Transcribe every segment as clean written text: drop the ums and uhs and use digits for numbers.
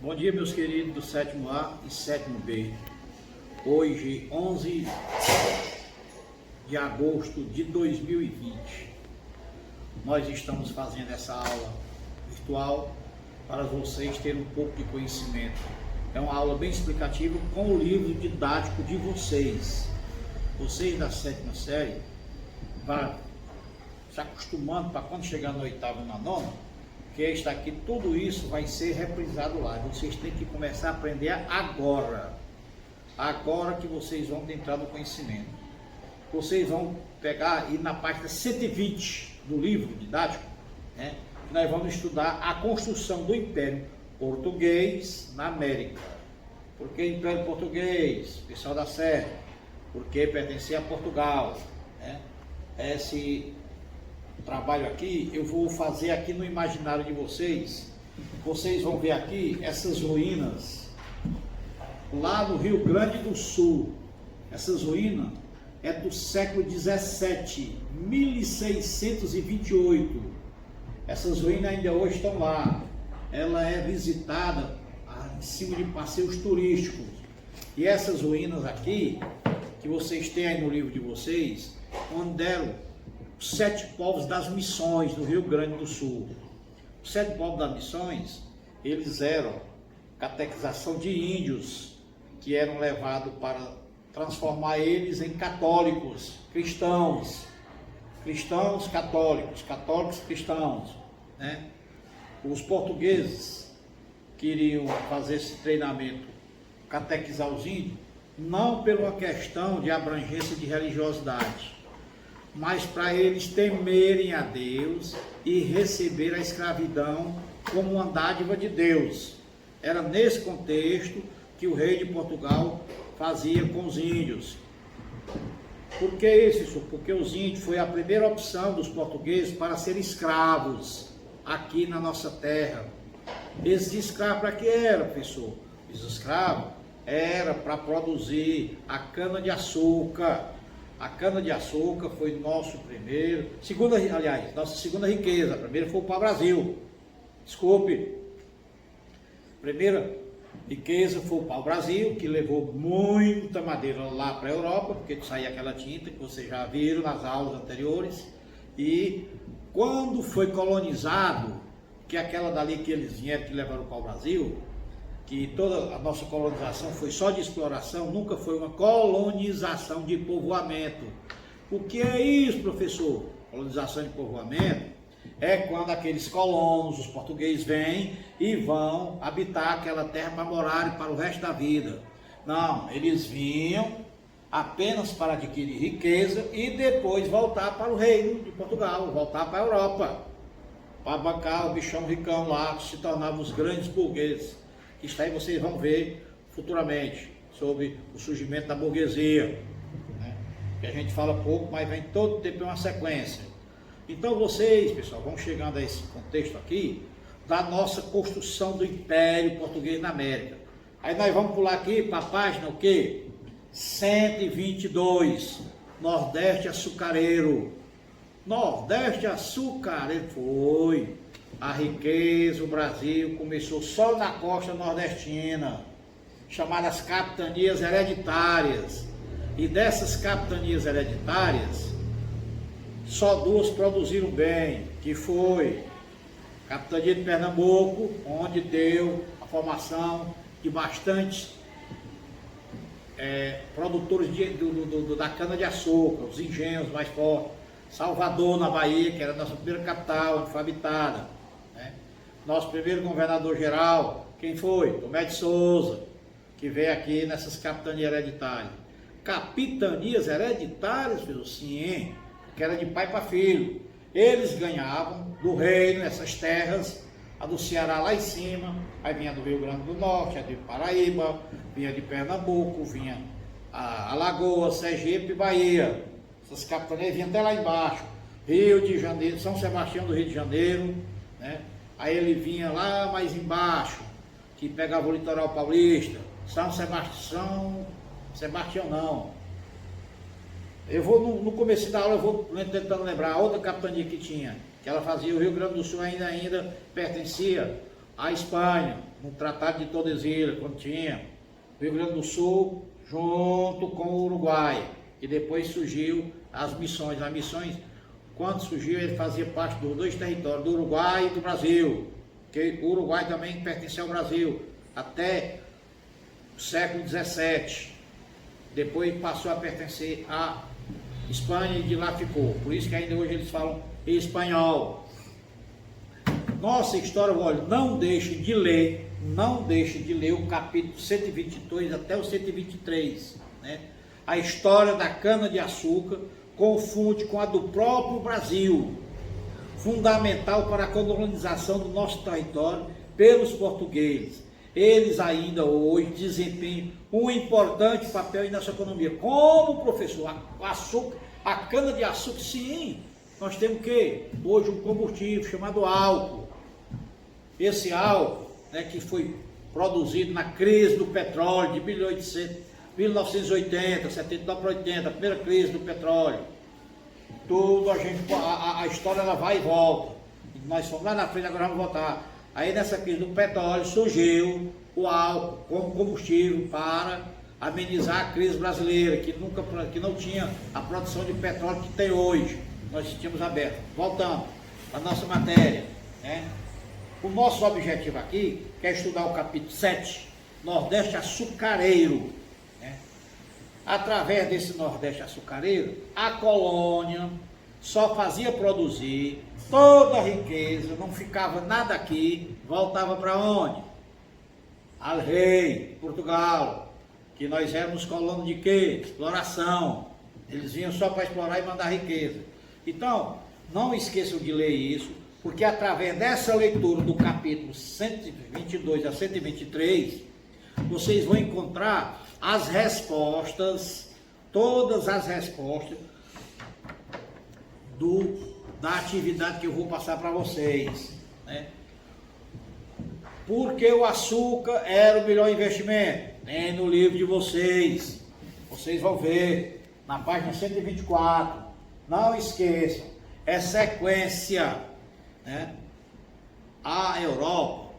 Bom dia, meus queridos do 7º A e 7º B. Hoje, 11 de agosto de 2020, nós estamos fazendo essa aula virtual para vocês terem um pouco de conhecimento. É uma aula bem explicativa com o livro didático de vocês. Vocês da 7ª série vão se acostumando para quando chegar no 8º e na 9ª, que está aqui, tudo isso vai ser reprisado lá. Vocês têm que começar a aprender agora. Agora que vocês vão entrar no conhecimento. Vocês vão pegar e na página 120 do livro didático, né, nós vamos estudar a construção do Império Português na América. Por que Império Português? Pessoal da série. Porque pertencia a Portugal, né? Esse trabalho aqui eu vou fazer aqui no imaginário de vocês. Vocês vão ver aqui essas ruínas lá no Rio Grande do Sul. Essas ruínas é do século 17, 1628. Essas ruínas ainda hoje estão lá. Ela é visitada em cima de passeios turísticos. E essas ruínas aqui, que vocês têm aí no livro de vocês, onde deram os 7 povos das missões do Rio Grande do Sul. Os 7 povos das missões, eles eram catequização de índios, que eram levados para transformar eles em católicos, cristãos católicos, católicos cristãos, né? Os portugueses queriam fazer esse treinamento, catequizar os índios, não por uma questão de abrangência de religiosidade, mas para eles temerem a Deus e receber a escravidão como uma dádiva de Deus. Era nesse contexto que o rei de Portugal fazia com os índios. Por que isso? Porque os índios foi a primeira opção dos portugueses para serem escravos aqui na nossa terra. Esses escravos para que era, professor? Os escravos era para produzir a cana-de-açúcar. A cana-de-açúcar foi nossa segunda riqueza. A primeira foi o pau-brasil. Desculpe. A primeira riqueza foi o pau-brasil, que levou muita madeira lá para a Europa, porque saía aquela tinta que vocês já viram nas aulas anteriores. E quando foi colonizado, que é aquela dali que eles vieram, que levaram o pau-brasil, que toda a nossa colonização foi só de exploração, nunca foi uma colonização de povoamento. O que é isso, professor? Colonização de povoamento é quando aqueles colonos, os portugueses, vêm e vão habitar aquela terra para morarem para o resto da vida. Não, eles vinham apenas para adquirir riqueza e depois voltar para o reino de Portugal, voltar para a Europa, para bancar o bichão ricão lá, que se tornavam os grandes burgueses. Isso aí vocês vão ver futuramente, sobre o surgimento da burguesia, né? Que a gente fala pouco, mas vem todo tempo em uma sequência. Então vocês, pessoal, vão chegando a esse contexto aqui, da nossa construção do Império Português na América. Aí nós vamos pular aqui para a página, o quê? 122, Nordeste Açucareiro. Nordeste Açucareiro foi... A riqueza, o Brasil começou só na costa nordestina, chamadas capitanias hereditárias. E dessas capitanias hereditárias, só 2 produziram bem, que foi a capitania de Pernambuco, onde deu a formação de bastantes produtores da cana-de-açúcar, os engenhos mais fortes. Salvador, na Bahia, que era a nossa primeira capital, onde foi habitada. Nosso primeiro governador-geral, quem foi? Tomé de Souza, que veio aqui nessas capitanias hereditárias. Capitanias hereditárias, filho, sim, que era de pai para filho. Eles ganhavam do reino essas terras, a do Ceará lá em cima, aí vinha do Rio Grande do Norte, a de Paraíba, vinha de Pernambuco, vinha a Alagoas, Sergipe, Bahia. Essas capitanias vinham até lá embaixo, Rio de Janeiro, São Sebastião do Rio de Janeiro, né? Aí ele vinha lá mais embaixo, que pegava o litoral paulista, São Sebastião não. Eu vou, no começo da aula, eu vou tentando lembrar a outra capitania que tinha, que ela fazia, o Rio Grande do Sul ainda pertencia a Espanha, no Tratado de Tordesilhas, quando tinha o Rio Grande do Sul junto com o Uruguai, e depois surgiu as missões. As missões, quando surgiu, ele fazia parte dos dois territórios, do Uruguai e do Brasil, que o Uruguai também pertencia ao Brasil, até o século XVII. Depois passou a pertencer à Espanha e de lá ficou. Por isso que ainda hoje eles falam espanhol. Nossa história, olha, não deixe de ler o capítulo 122 até o 123, né? A história da cana-de-açúcar confunde com a do próprio Brasil, fundamental para a colonização do nosso território pelos portugueses. Eles ainda hoje desempenham um importante papel nessa economia. Como, professor, a cana-de-açúcar, sim, nós temos o quê? Hoje um combustível chamado álcool. Esse álcool, né, que foi produzido na crise do petróleo de 1980, 79 para 80, a primeira crise do petróleo. Tudo a história ela vai e volta. Nós fomos lá na frente, agora vamos voltar. Aí nessa crise do petróleo surgiu o álcool como combustível para amenizar a crise brasileira, que não tinha a produção de petróleo que tem hoje. Nós tínhamos aberto. Voltando à nossa matéria, né? O nosso objetivo aqui é estudar o capítulo 7, Nordeste Açucareiro, né? Através desse Nordeste Açucareiro, a colônia só fazia produzir toda a riqueza, não ficava nada aqui, voltava para onde? Al rei, Portugal, que nós éramos colônia de quê? Exploração. Eles vinham só para explorar e mandar riqueza. Então, não esqueçam de ler isso, porque através dessa leitura do capítulo 122 a 123, vocês vão encontrar as respostas, todas as respostas da atividade que eu vou passar para vocês, né? Porque o açúcar era o melhor investimento? Tem no livro de vocês, vocês vão ver, na página 124, não esqueçam, é sequência, né? A Europa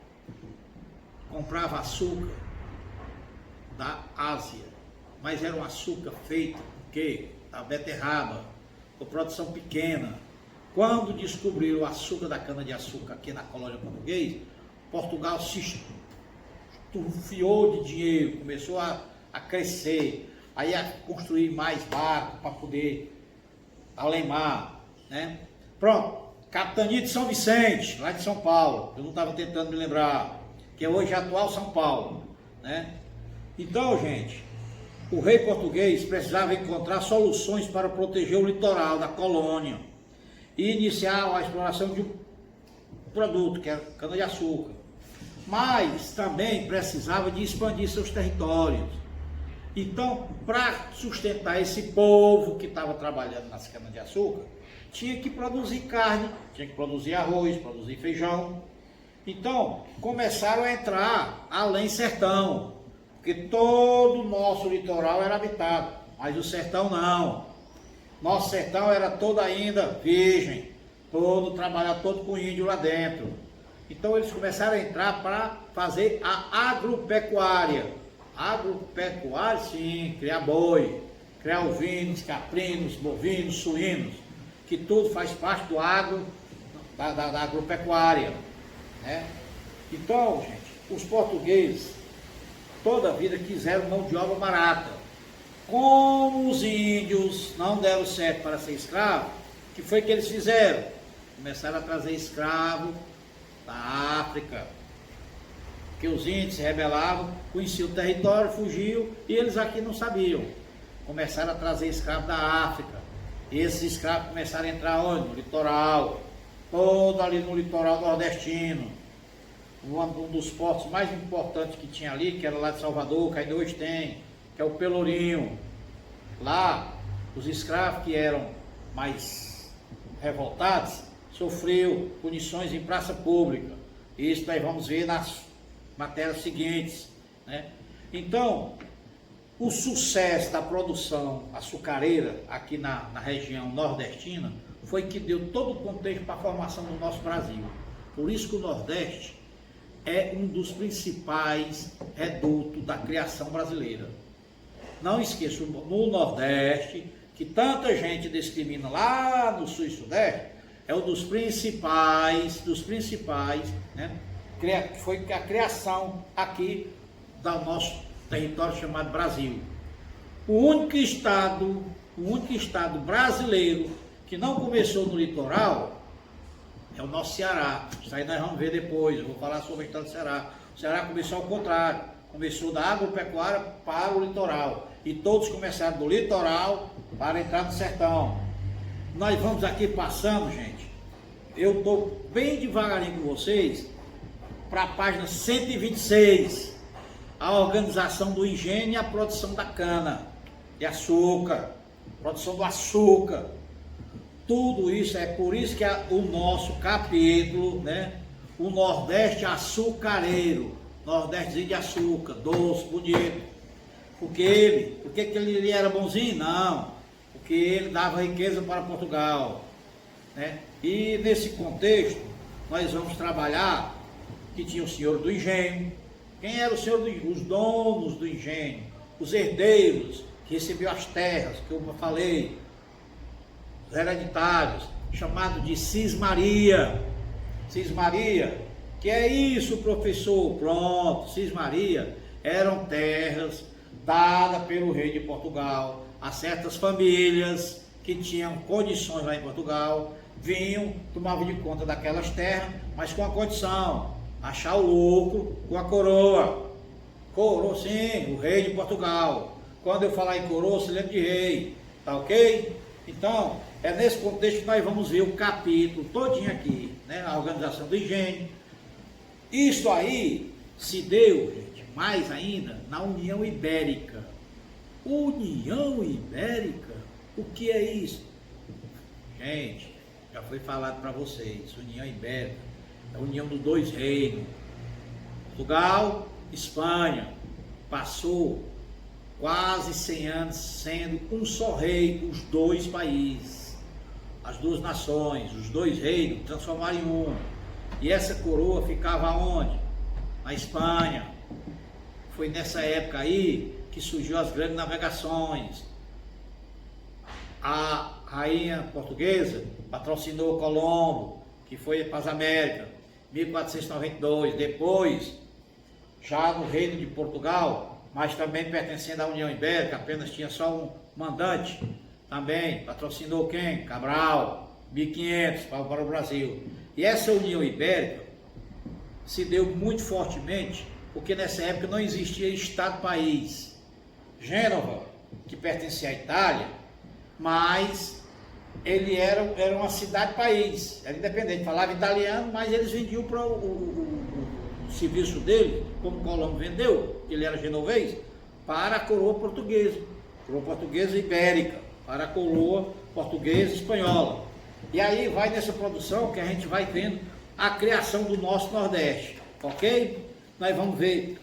comprava açúcar da Ásia, mas era um açúcar feito da beterraba, com produção pequena. Quando descobriram o açúcar da cana-de-açúcar aqui na colônia portuguesa, Portugal se estufiou de dinheiro, começou a crescer, aí a construir mais barcos para poder alemar, né? Pronto, Capitania de São Vicente, lá de São Paulo, eu não estava tentando me lembrar, que é hoje a atual São Paulo, né? Então, gente, o rei português precisava encontrar soluções para proteger o litoral da colônia e iniciar a exploração de um produto, que era cana-de-açúcar. Mas também precisava de expandir seus territórios. Então, para sustentar esse povo que estava trabalhando nas canas-de-açúcar, tinha que produzir carne, tinha que produzir arroz, produzir feijão. Então, começaram a entrar além sertão, porque todo o nosso litoral era habitado, mas o sertão não. Nosso sertão era todo ainda virgem, todo trabalhado, todo com índio lá dentro. Então eles começaram a entrar para fazer a agropecuária. Agropecuária, sim, criar boi, criar ovinos, caprinos, bovinos, suínos, que tudo faz parte do da agropecuária, né? Então, gente, os portugueses toda a vida quiseram mão de obra barata. Como os índios não deram certo para ser escravo, o que foi que eles fizeram? Começaram a trazer escravo da África, que os índios se rebelavam, conheciam o território, fugiam, e eles aqui não sabiam. Começaram a trazer escravos da África. E esses escravos começaram a entrar onde? No litoral, todo ali no litoral nordestino. Um dos portos mais importantes que tinha ali, que era lá de Salvador, que ainda hoje tem, que é o Pelourinho. Lá, os escravos que eram mais revoltados, sofreu punições em praça pública. Isso nós vamos ver nas matérias seguintes, né? Então, o sucesso da produção açucareira aqui na região nordestina foi que deu todo o contexto para a formação do nosso Brasil. Por isso que o Nordeste é um dos principais redutos da criação brasileira. Não esqueça, no Nordeste, que tanta gente discrimina lá no Sul e Sudeste, é um dos principais, né? Que foi a criação aqui do nosso território chamado Brasil. O único estado brasileiro que não começou no litoral é o nosso Ceará. Isso aí nós vamos ver depois, eu vou falar sobre o estado do Ceará. O Ceará começou ao contrário, começou da agropecuária para o litoral. E todos começaram do litoral para entrar no sertão. Nós vamos aqui passando, gente. Eu estou bem devagarinho com vocês para a página 126. A organização do engenho e a produção da cana de açúcar, produção do açúcar. Tudo isso, é por isso que o nosso capítulo, né? O Nordeste açucareiro, Nordestezinho de açúcar, doce, bonito. Porque ele era bonzinho? Não, porque ele dava riqueza para Portugal, né? E nesse contexto, nós vamos trabalhar que tinha o senhor do engenho. Quem era o senhor do engenho? Os donos do engenho, os herdeiros, que recebiam as terras, que eu falei, os hereditários, chamado de cismaria. Cismaria, que é isso, professor? Pronto, cismaria eram terras dadas pelo rei de Portugal a certas famílias que tinham condições lá em Portugal, vinham, tomavam de conta daquelas terras, mas com a condição, achar o lucro com a coroa. Coroa, sim, o rei de Portugal. Quando eu falar em coroa, você lembra de rei, tá ok? Então, é nesse contexto que nós vamos ver o capítulo todinho aqui, né? A organização do engenho. Isso aí se deu, gente, mais ainda, na União Ibérica. União Ibérica? O que é isso? Gente, já foi falado para vocês, União Ibérica é a união dos dois reinos. Portugal, Espanha, passou quase 100 anos sendo um só rei, os dois países, as duas nações, os dois reinos transformaram em um. E essa coroa ficava onde? Na Espanha. Foi nessa época aí que surgiu as grandes navegações. A rainha portuguesa patrocinou Colombo, que foi para as Américas, 1492. Depois, já no Reino de Portugal, mas também pertencendo à União Ibérica, apenas tinha só um mandante, também patrocinou quem? Cabral, 1500 para o Brasil. E essa União Ibérica se deu muito fortemente, porque nessa época não existia Estado-país. Gênova, que pertencia à Itália, mas ele era uma cidade-país, era independente, falava italiano, mas eles vendiam para o serviço dele, como Colombo vendeu, ele era genovês, para a coroa portuguesa ibérica, para a coroa portuguesa espanhola. E aí vai nessa produção que a gente vai vendo a criação do nosso Nordeste, ok? Nós vamos ver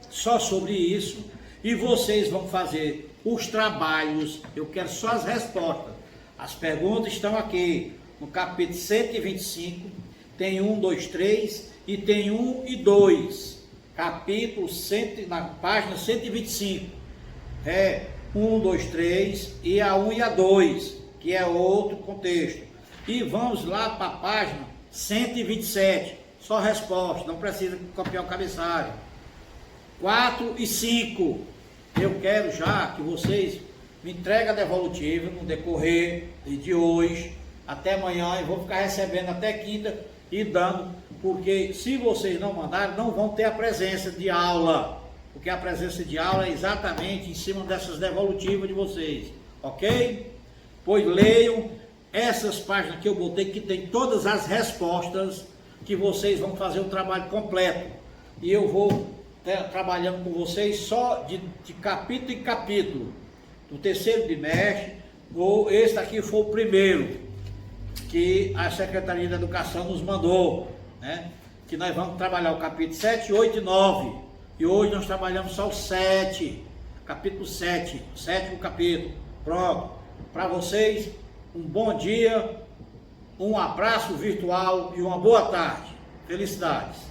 só sobre isso e vocês vão fazer os trabalhos, eu quero só as respostas. As perguntas estão aqui no capítulo 125, tem 1, 2, 3 e tem 1 e 2. Capítulo 100, na página 125. É 1, 2, 3 e a 1 e a 2, que é outro contexto. E vamos lá para a página 127. Só resposta, não precisa copiar o cabeçalho. 4 e 5. Eu quero já que vocês me entreguem a devolutiva no decorrer de hoje até amanhã, e vou ficar recebendo até quinta e dando, porque se vocês não mandarem, não vão ter a presença de aula, porque a presença de aula é exatamente em cima dessas devolutivas de vocês, ok? Pois leiam essas páginas que eu botei, que tem todas as respostas, que vocês vão fazer o trabalho completo, e eu vou trabalhando com vocês só de capítulo em capítulo, do terceiro bimestre, ou esse aqui foi o primeiro, que a Secretaria da Educação nos mandou, né? Que nós vamos trabalhar o capítulo 7, 8 e 9, e hoje nós trabalhamos só o 7, capítulo 7, o sétimo capítulo. Pronto, para vocês, um bom dia, um abraço virtual e uma boa tarde. Felicidades!